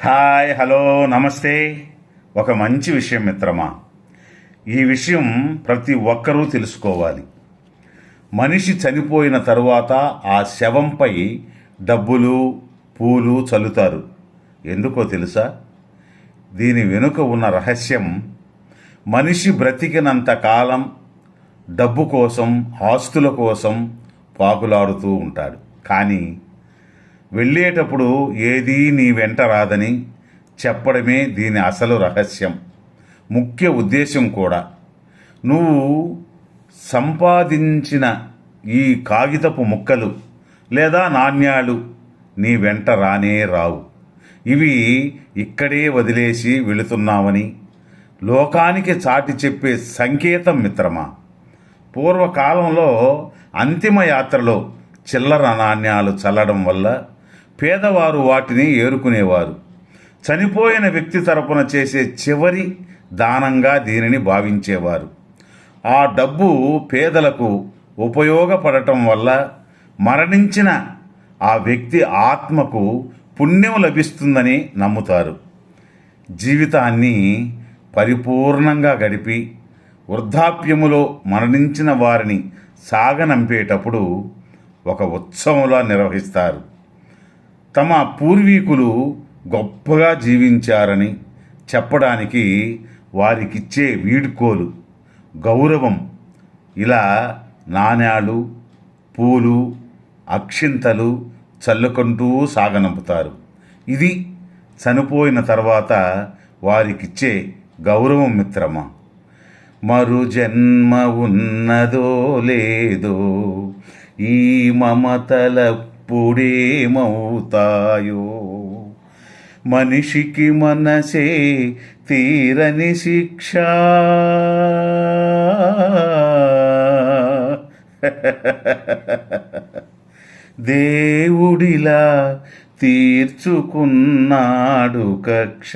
Hi, hello, నమస్తే. ఒక మంచి విషయం మిత్రమా. ఈ విషయం ప్రతి ఒక్కరూ తెలుసుకోవాలి. మనిషి చనిపోయిన తరువాత ఆ శవంపై డబ్బులు, పూలు చల్లుతారు. ఎందుకో తెలుసా? దీని వెనుక ఉన్న రహస్యం, మనిషి బ్రతికినంత కాలం డబ్బు కోసం, ఆస్తుల కోసం పాకులాడుతూ ఉంటాడు. కానీ వెళ్ళేటప్పుడు ఏదీ నీ వెంట రాదని చెప్పడమే దీని అసలు రహస్యం, ముఖ్య ఉద్దేశం కూడా. నువ్వు సంపాదించిన ఈ కాగితపు ముక్కలు లేదా నాణ్యాలు నీ వెంట రానే రావు. ఇవి ఇక్కడే వదిలేసి వెళుతున్నావని లోకానికి చాటి చెప్పే సంకేతం మిత్రమా. పూర్వకాలంలో అంతిమ యాత్రలో చిల్లర నాణ్యాలు చల్లడం వల్ల పేదవారు వాటిని ఏరుకునేవారు. చనిపోయిన వ్యక్తి తరపున చేసే చివరి దానంగా దీనిని భావించేవారు. ఆ డబ్బు పేదలకు ఉపయోగపడటం వల్ల మరణించిన ఆ వ్యక్తి ఆత్మకు పుణ్యం లభిస్తుందని నమ్ముతారు. జీవితాన్ని పరిపూర్ణంగా గడిపి వృద్ధాప్యములో మరణించిన వారిని సాగనంపేటప్పుడు ఒక ఉత్సవంలా నిర్వహిస్తారు. తమ పూర్వీకులు గొప్పగా జీవించారని చెప్పడానికి వారికిచ్చే వీడ్కోలు, గౌరవం. ఇలా నాణ్యాలు, పూలు, అక్షింతలు చల్లుకుంటూ సాగనంపుతారు. ఇది చనిపోయిన తర్వాత వారికిచ్చే గౌరవం మిత్రమా. మరు జన్మ ఉన్నదో లేదో, ఈ మమతలప్పుడేమవుతాయో, మనిషికి మనసే తీరని శిక్ష. దేవుడిలా తీర్చుకున్నాడు కక్ష,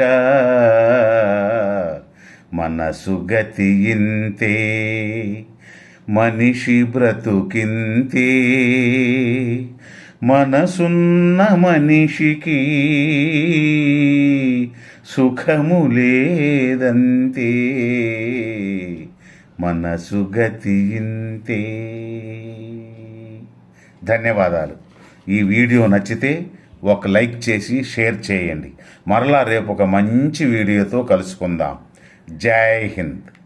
మనసు గతి ఇంతే, మనిషి బ్రతుకింతే, మనసున్న మనిషికి సుఖము లేదంతే, మనసు గతి ఇంతే. ధన్యవాదాలు. ఈ వీడియో నచ్చితే ఒక లైక్ చేసి షేర్ చేయండి. మరలా రేపు ఒక మంచి వీడియోతో కలుసుకుందాం. జై హింద్.